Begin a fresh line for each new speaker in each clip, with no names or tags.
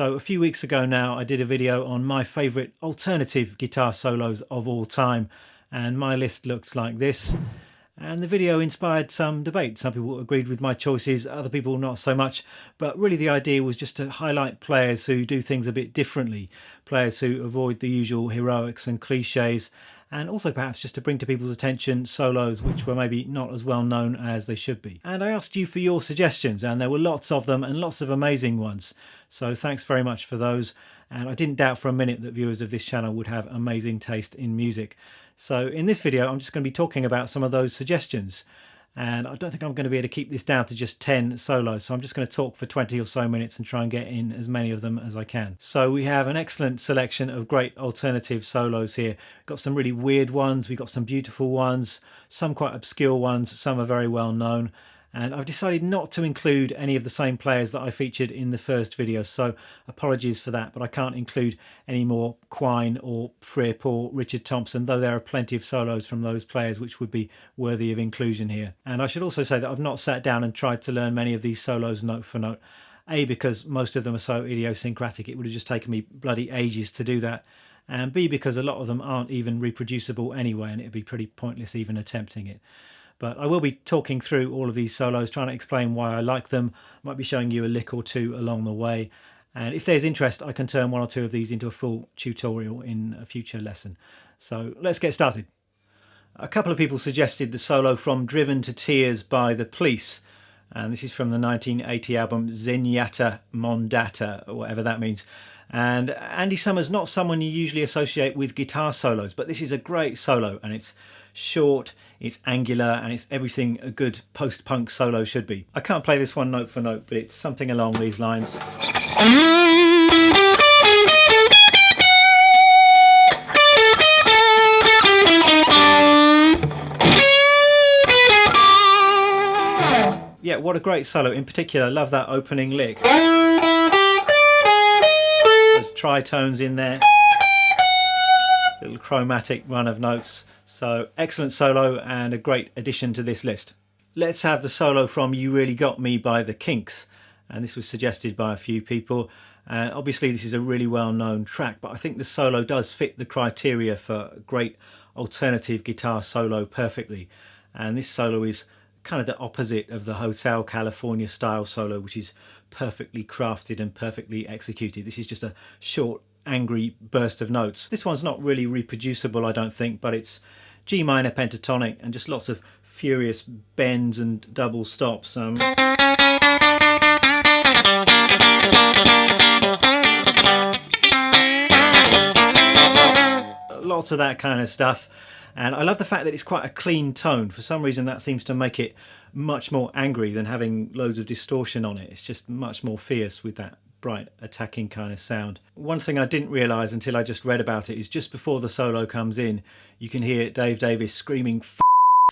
So a few weeks ago now I did a video on my favourite alternative guitar solos of all time, and my list looked like this. And the video inspired some debate. Some people agreed with my choices, other people not so much. But really the idea was just to highlight players who do things a bit differently, players who avoid the usual heroics and cliches, and also perhaps just to bring to people's attention solos which were maybe not as well known as they should be. And I asked you for your suggestions, and there were lots of them and lots of amazing ones. So thanks very much for those. And I didn't doubt for a minute that viewers of this channel would have amazing taste in music. So in this video I'm just going to be talking about some of those suggestions, and I don't think I'm going to be able to keep this down to just 10 solos, so I'm just going to talk for 20 or so minutes and try and get in as many of them as I can. So we have an excellent selection of great alternative solos here. Got some really weird ones, we've got some beautiful ones, some quite obscure ones, some are very well known. And I've decided not to include any of the same players that I featured in the first video, so apologies for that, but I can't include any more Quine or Fripp or Richard Thompson, though there are plenty of solos from those players which would be worthy of inclusion here. And I should also say that I've not sat down and tried to learn many of these solos note for note, A, because most of them are so idiosyncratic it would have just taken me bloody ages to do that, and B, because a lot of them aren't even reproducible anyway, and it'd be pretty pointless even attempting it. But I will be talking through all of these solos, trying to explain why I like them. Might be showing you a lick or two along the way. And if there's interest, I can turn one or two of these into a full tutorial in a future lesson. So let's get started. A couple of people suggested the solo from Driven to Tears by The Police. And this is from the 1980 album Zenyatta Mondata, or whatever that means. And Andy Summers, not someone you usually associate with guitar solos, but this is a great solo, and it's short, it's angular, and it's everything a good post-punk solo should be. I can't play this one note for note, but it's something along these lines. Yeah, what a great solo. In particular, I love that opening lick. There's tritones in there. Little chromatic run of notes. So excellent solo and a great addition to this list. Let's have the solo from You Really Got Me by The Kinks. And this was suggested by a few people. Obviously this is a really well known track, but I think the solo does fit the criteria for a great alternative guitar solo perfectly. And this solo is kind of the opposite of the Hotel California style solo, which is perfectly crafted and perfectly executed. This is just a short, angry burst of notes. This one's not really reproducible, I don't think, but it's G minor pentatonic and just lots of furious bends and double stops. Lots of that kind of stuff. And I love the fact that it's quite a clean tone. For some reason that seems to make it much more angry than having loads of distortion on it. It's just much more fierce with that bright attacking kind of sound. One thing I didn't realise until I just read about it is just before the solo comes in, you can hear Dave Davis screaming F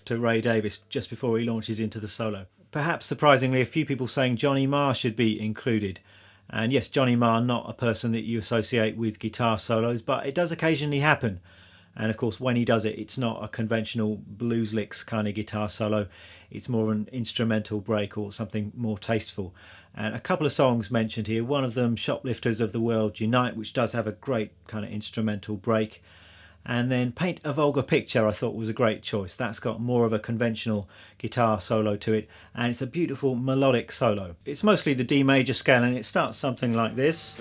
to Ray Davis just before he launches into the solo. Perhaps surprisingly, a few people saying Johnny Marr should be included. And yes, Johnny Marr, not a person that you associate with guitar solos, but it does occasionally happen. And of course, when he does it, it's not a conventional blues licks kind of guitar solo. It's more an instrumental break or something more tasteful. And a couple of songs mentioned here. One of them, Shoplifters of the World Unite, which does have a great kind of instrumental break. And then Paint a Vulgar Picture I thought was a great choice. That's got more of a conventional guitar solo to it. And it's a beautiful melodic solo. It's mostly the D major scale, and it starts something like this.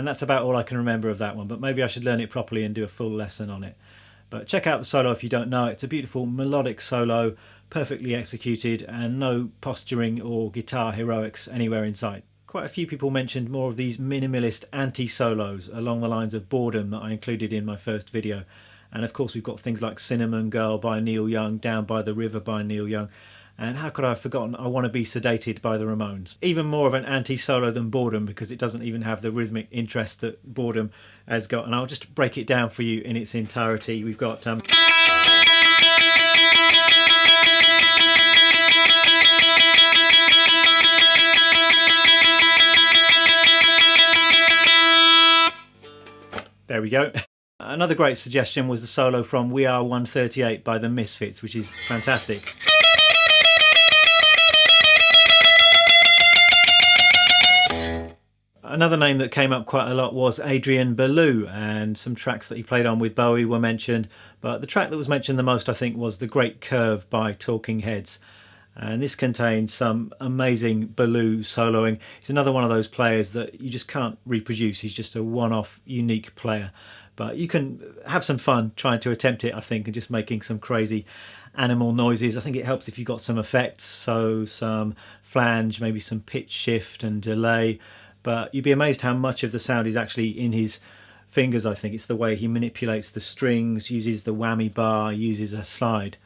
That's about all I can remember of that one, but maybe I should learn it properly and do a full lesson on it. But check out the solo if you don't know it. It's a beautiful melodic solo, perfectly executed, and no posturing or guitar heroics anywhere in sight. Quite a few people mentioned more of these minimalist anti-solos along the lines of Boredom that I included in my first video. And of course we've got things like Cinnamon Girl by Neil Young, Down by the River by Neil Young, and how could I have forgotten I Want to Be Sedated by the Ramones. Even more of an anti-solo than Boredom, because it doesn't even have the rhythmic interest that Boredom has got. And I'll just break it down for you in its entirety. We've got There we go. Another great suggestion was the solo from We Are 138 by the Misfits, which is fantastic. Another name that came up quite a lot was Adrian Belew, and some tracks that he played on with Bowie were mentioned, but the track that was mentioned the most, I think, was The Great Curve by Talking Heads. And this contains some amazing Belew soloing. He's another one of those players that you just can't reproduce. He's just a one-off, unique player. But you can have some fun trying to attempt it, I think, and just making some crazy animal noises. I think it helps if you've got some effects, so some flange, maybe some pitch shift and delay. But you'd be amazed how much of the sound is actually in his fingers, I think. It's the way he manipulates the strings, uses the whammy bar, uses a slide.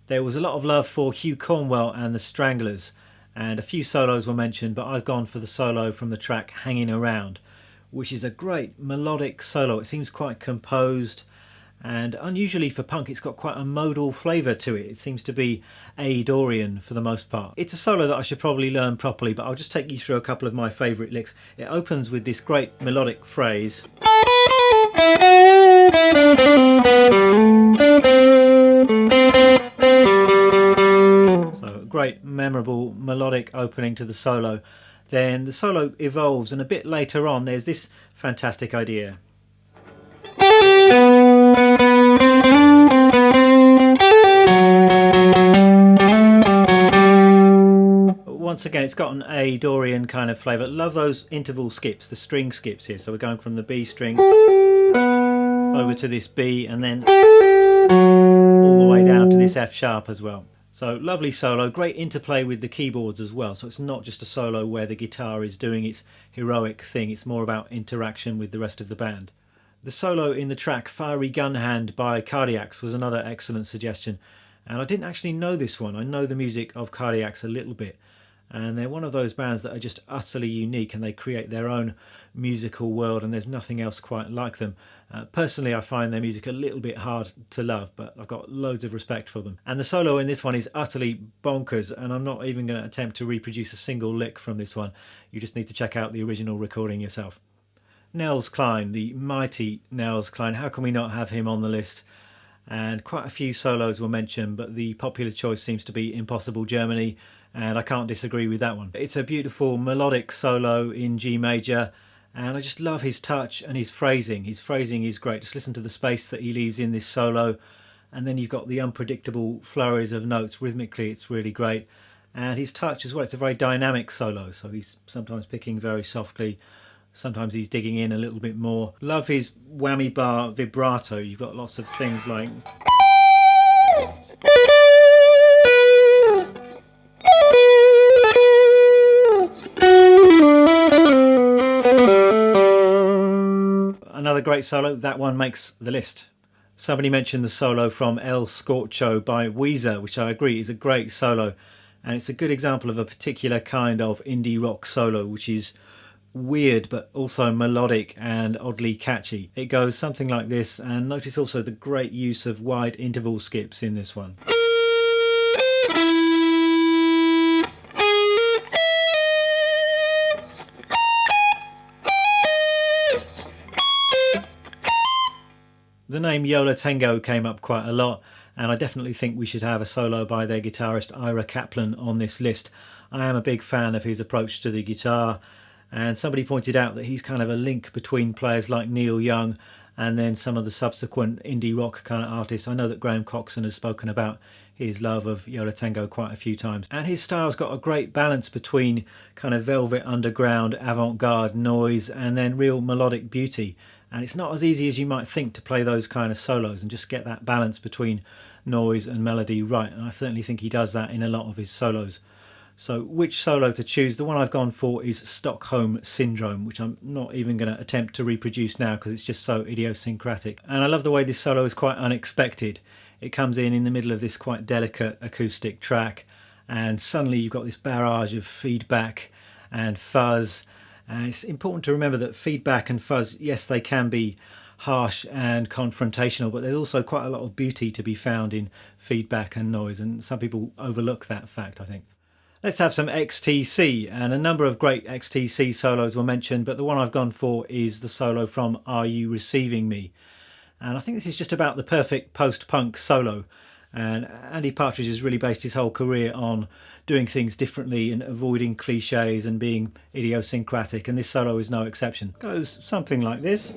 There was a lot of love for Hugh Cornwell and the Stranglers, and a few solos were mentioned, but I've gone for the solo from the track Hanging Around, which is a great melodic solo. It seems quite composed, and unusually for punk it's got quite a modal flavour to it. It seems to be A-Dorian for the most part. It's a solo that I should probably learn properly, but I'll just take you through a couple of my favourite licks. It opens with this great melodic phrase. Great memorable melodic opening to the solo. Then the solo evolves, and a bit later on there's this fantastic idea. Once again, it's got an A-Dorian kind of flavour. Love those interval skips, the string skips here. So we're going from the B string over to this B, and then all the way down to this F sharp as well. So lovely solo, great interplay with the keyboards as well. So it's not just a solo where the guitar is doing its heroic thing, it's more about interaction with the rest of the band. The solo in the track Fiery Gun Hand by Cardiacs was another excellent suggestion. And I didn't actually know this one. I know the music of Cardiacs a little bit. And they're one of those bands that are just utterly unique, and they create their own musical world, and there's nothing else quite like them. Personally, I find their music a little bit hard to love, but I've got loads of respect for them. And the solo in this one is utterly bonkers, and I'm not even going to attempt to reproduce a single lick from this one. You just need to check out the original recording yourself. Nels Cline, the mighty Nels Cline. How can we not have him on the list? And quite a few solos were mentioned, but the popular choice seems to be Impossible Germany, and I can't disagree with that one. It's a beautiful melodic solo in G major, and I just love his touch and his phrasing. His phrasing is great. Just listen to the space that he leaves in this solo, and then you've got the unpredictable flurries of notes. Rhythmically, it's really great. And his touch as well, it's a very dynamic solo, so he's sometimes picking very softly, sometimes he's digging in a little bit more. Love his whammy bar vibrato. You've got lots of things like... Another great solo, that one makes the list. Somebody mentioned the solo from El Scorcho by Weezer, which I agree is a great solo, and it's a good example of a particular kind of indie rock solo, which is weird but also melodic and oddly catchy. It goes something like this, and notice also the great use of wide interval skips in this one. The name Yola Tango came up quite a lot, and I definitely think we should have a solo by their guitarist Ira Kaplan on this list. I am a big fan of his approach to the guitar, and somebody pointed out that he's kind of a link between players like Neil Young and then some of the subsequent indie rock kind of artists. I know that Graham Coxon has spoken about his love of Yola Tango quite a few times, and his style's got a great balance between kind of velvet underground avant-garde noise and then real melodic beauty. And it's not as easy as you might think to play those kind of solos and just get that balance between noise and melody right. And I certainly think he does that in a lot of his solos. So which solo to choose? The one I've gone for is Stockholm Syndrome, which I'm not even going to attempt to reproduce now because it's just so idiosyncratic. And I love the way this solo is quite unexpected. It comes in the middle of this quite delicate acoustic track, and suddenly you've got this barrage of feedback and fuzz. And it's important to remember that feedback and fuzz, yes, they can be harsh and confrontational, but there's also quite a lot of beauty to be found in feedback and noise, and some people overlook that fact, I think. Let's have some XTC, and a number of great XTC solos were mentioned, but the one I've gone for is the solo from Are You Receiving Me? And I think this is just about the perfect post-punk solo. And Andy Partridge has really based his whole career on doing things differently and avoiding cliches and being idiosyncratic, and this solo is no exception. It goes something like this.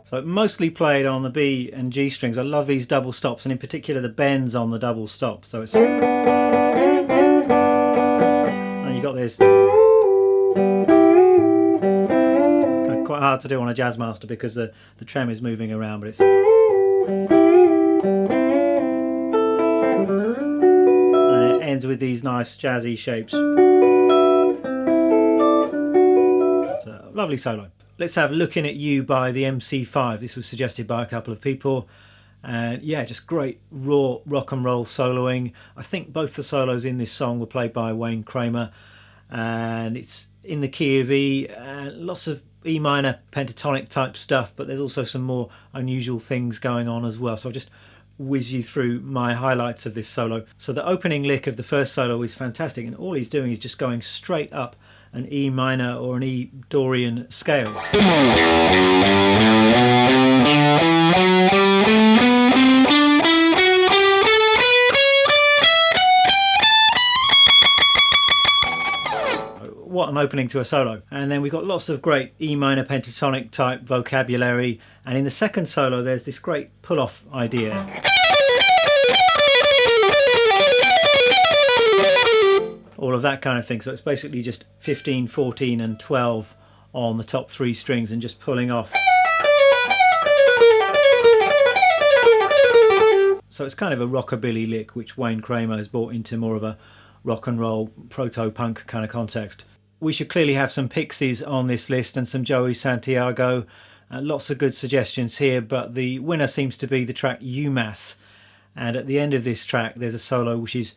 So mostly played on the B and G strings. I love these double stops, and in particular the bends on the double stops. So it's, and you got this. Quite hard to do on a Jazzmaster because the trem is moving around, but it's, and it ends with these nice jazzy shapes. It's a lovely solo. Let's have Looking at You by the MC5. This was suggested by a couple of people. And yeah, just great raw rock and roll soloing. I think both the solos in this song were played by Wayne Kramer. And it's in the key of E. Lots of E minor pentatonic type stuff, but there's also some more unusual things going on as well. So I'll just whiz you through my highlights of this solo. So the opening lick of the first solo is fantastic, and all he's doing is just going straight up an E minor or an E Dorian scale. What an opening to a solo. And then we've got lots of great E minor pentatonic type vocabulary, and in the second solo there's this great pull-off idea. All of that kind of thing. So it's basically just 15, 14 and 12 on the top three strings and just pulling off. So it's kind of a rockabilly lick which Wayne Kramer has brought into more of a rock and roll proto-punk kind of context. We should clearly have some Pixies on this list and some Joey Santiago. Lots of good suggestions here, but the winner seems to be the track UMass. And at the end of this track there's a solo which is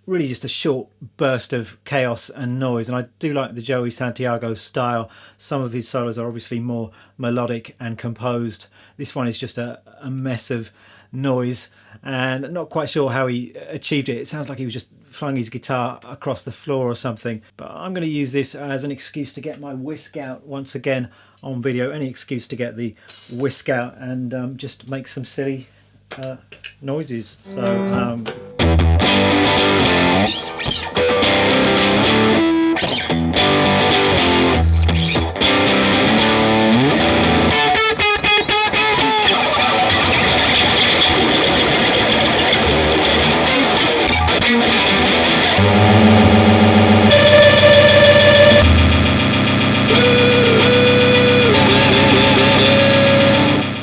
really just a short burst of chaos and noise, and I do like the Joey Santiago style. Some of his solos are obviously more melodic and composed. This one is just a mess of noise, and not quite sure how he achieved it. It sounds like he was just flung his guitar across the floor or something, but I'm going to use this as an excuse to get my whisk out once again on video. Any excuse to get the whisk out and just make some silly noises. So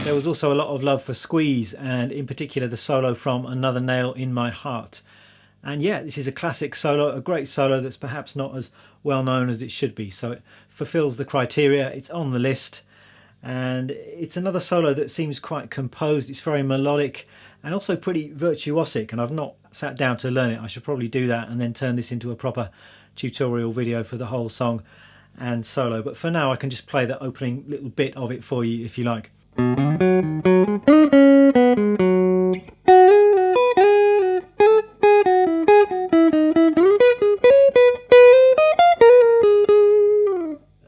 there was also a lot of love for Squeeze, and in particular the solo from Another Nail in My Heart. And yeah, this is a classic solo, a great solo that's perhaps not as well known as it should be. So it fulfills the criteria, it's on the list. And it's another solo that seems quite composed, it's very melodic and also pretty virtuosic. And I've not sat down to learn it. I should probably do that and then turn this into a proper tutorial video for the whole song and solo. But for now I can just play the opening little bit of it for you if you like.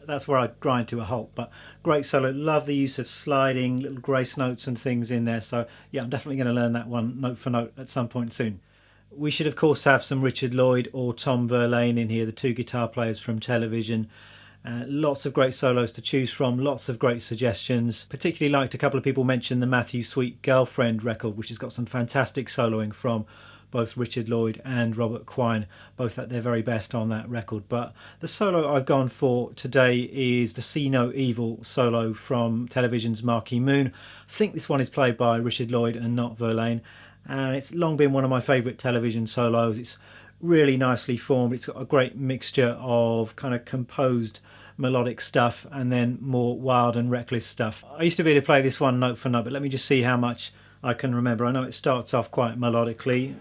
That's where I grind to a halt, but great solo. Love the use of sliding little grace notes and things in there. So yeah, I'm definitely going to learn that one note for note at some point soon. We should of course have some Richard Lloyd or Tom Verlaine in here, the two guitar players from Television. Lots of great solos to choose from, lots of great suggestions. Particularly liked a couple of people mention the Matthew Sweet Girlfriend record, which has got some fantastic soloing from both Richard Lloyd and Robert Quine, both at their very best on that record. But the solo I've gone for today is the See No Evil solo from television's Marquee Moon. I think this one is played by Richard Lloyd and not Verlaine, and it's long been one of my favourite television solos. It's really nicely formed. It's got a great mixture of kind of composed melodic stuff and then more wild and reckless stuff. I used to be able to play this one note for note, but let me just see how much I can remember. I know it starts off quite melodically.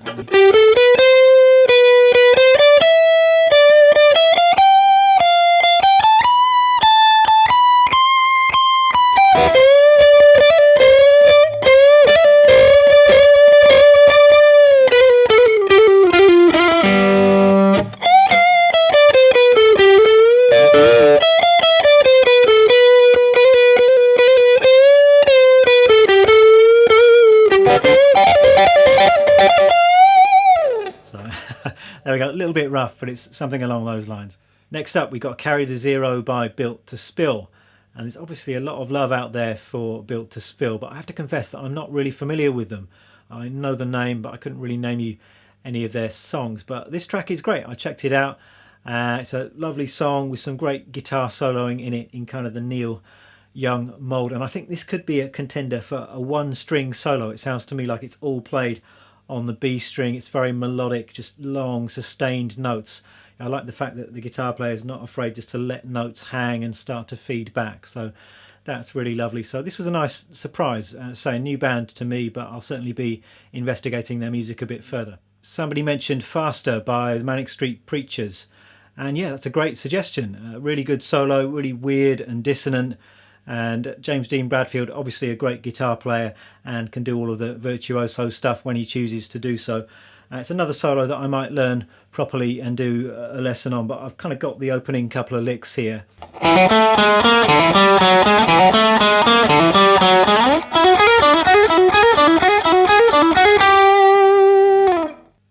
There we go, a little bit rough, but it's something along those lines. Next up, we've got Carry the Zero by Built to Spill. And there's obviously a lot of love out there for Built to Spill, but I have to confess that I'm not really familiar with them. I know the name, but I couldn't really name you any of their songs. But this track is great. I checked it out. It's a lovely song with some great guitar soloing in it in kind of the Neil Young mould. And I think this could be a contender for a one-string solo. It sounds to me like it's all played on the B string. It's very melodic, just long sustained notes. I like the fact that the guitar player is not afraid just to let notes hang and start to feed back, so that's really lovely. So this was a nice surprise, say a new band to me, but I'll certainly be investigating their music a bit further. Somebody mentioned Faster by the Manic Street Preachers, and yeah, that's a great suggestion. A really good solo, really weird and dissonant. And James Dean Bradfield, obviously a great guitar player and can do all of the virtuoso stuff when he chooses to do so. It's another solo that I might learn properly and do a lesson on, but I've kind of got the opening couple of licks here.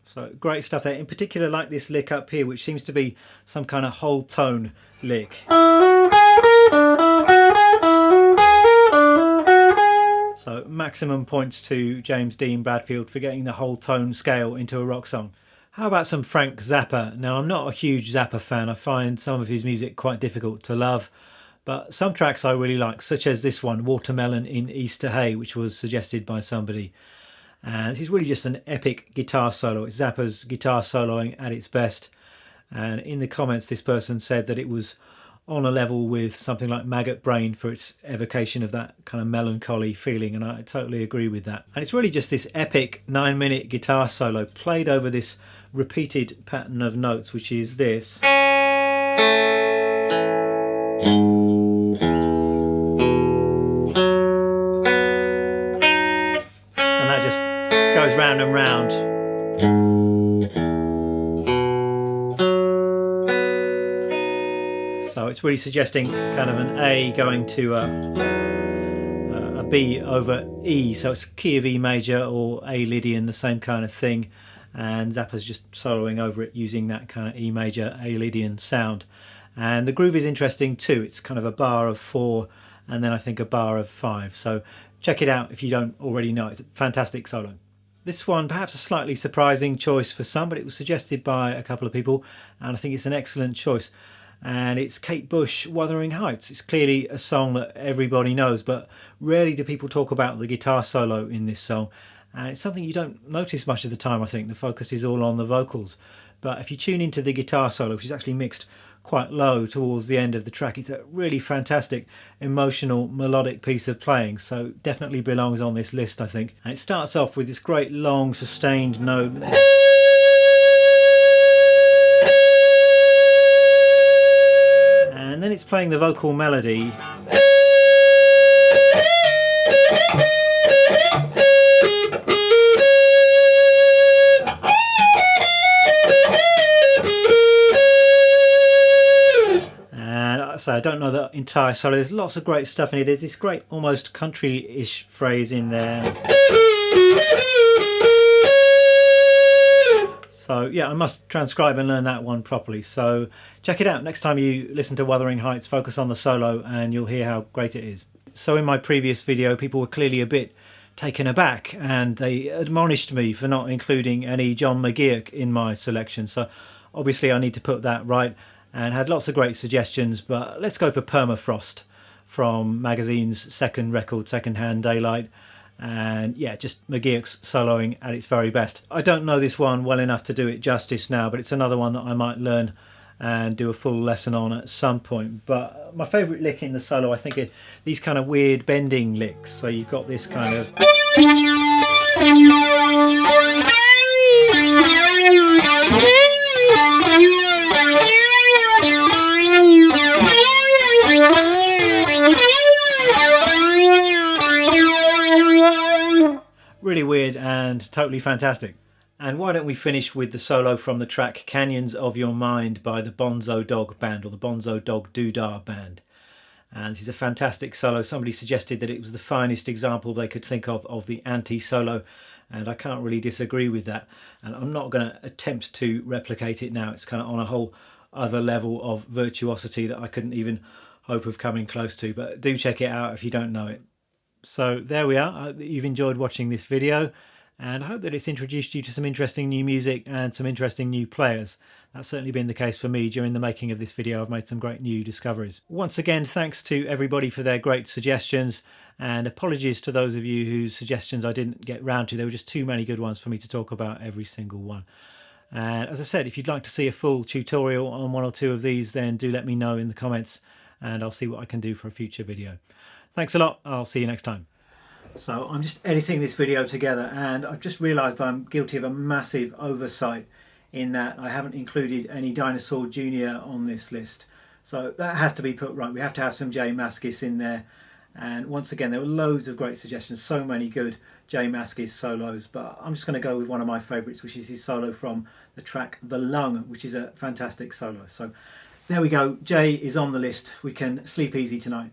So great stuff there. In particular, like this lick up here, which seems to be some kind of whole tone lick. So maximum points to James Dean Bradfield for getting the whole tone scale into a rock song. How about some Frank Zappa? Now, I'm not a huge Zappa fan. I find some of his music quite difficult to love, but some tracks I really like, such as this one, Watermelon in Easter Hay, which was suggested by somebody. And it's really just an epic guitar solo. It's Zappa's guitar soloing at its best. And in the comments, this person said that it was on a level with something like Maggot Brain for its evocation of that kind of melancholy feeling, and I totally agree with that. And it's really just this epic 9-minute guitar solo played over this repeated pattern of notes, which is this. And that just goes round and round. So it's really suggesting kind of an A going to a B over E. So it's key of E major or A Lydian, the same kind of thing. And Zappa's just soloing over it using that kind of E major, A Lydian sound. And the groove is interesting too. It's kind of a bar of 4 and then I think a bar of 5. So check it out if you don't already know. It's a fantastic solo. This one, perhaps a slightly surprising choice for some, but it was suggested by a couple of people and I think it's an excellent choice. And it's Kate Bush, Wuthering Heights. It's clearly a song that everybody knows, but rarely do people talk about the guitar solo in this song. And it's something you don't notice much of the time, I think. The focus is all on the vocals. But if you tune into the guitar solo, which is actually mixed quite low towards the end of the track, it's a really fantastic, emotional, melodic piece of playing. So definitely belongs on this list, I think. And it starts off with this great long sustained note. And then it's playing the vocal melody. And so I don't know the entire solo. There's lots of great stuff in here. There's this great almost country-ish phrase in there. So yeah, I must transcribe and learn that one properly. So check it out. Next time you listen to Wuthering Heights, focus on the solo and you'll hear how great it is. So in my previous video, people were clearly a bit taken aback, and they admonished me for not including any John McGeoch in my selection. So obviously I need to put that right, and had lots of great suggestions, but let's go for Permafrost from Magazine's second record, Secondhand Daylight. And yeah, just McGeoch's soloing at its very best. I don't know this one well enough to do it justice now, but it's another one that I might learn and do a full lesson on at some point. But my favourite lick in the solo, I think, are these kind of weird bending licks. So you've got this kind of... really weird and totally fantastic. And why don't we finish with the solo from the track Canyons of Your Mind by the Bonzo Dog Band, or the Bonzo Dog Doodah Band. And this is a fantastic solo. Somebody suggested that it was the finest example they could think of the anti-solo, and I can't really disagree with that. And I'm not going to attempt to replicate it now. It's kind of on a whole other level of virtuosity that I couldn't even hope of coming close to, but do check it out if you don't know it. So there we are. I hope that you've enjoyed watching this video, and I hope that it's introduced you to some interesting new music and some interesting new players. That's certainly been the case for me during the making of this video. I've made some great new discoveries. Once again, thanks to everybody for their great suggestions, and apologies to those of you whose suggestions I didn't get round to. There were just too many good ones for me to talk about every single one. And as I said, if you'd like to see a full tutorial on one or two of these, then do let me know in the comments, and I'll see what I can do for a future video. Thanks a lot. I'll see you next time. So I'm just editing this video together, and I've just realised I'm guilty of a massive oversight in that I haven't included any Dinosaur Jr. on this list. So that has to be put right. We have to have some J Mascis in there. And once again, there were loads of great suggestions, so many good J Mascis solos, but I'm just going to go with one of my favourites, which is his solo from the track The Lung, which is a fantastic solo. So there we go. J is on the list. We can sleep easy tonight.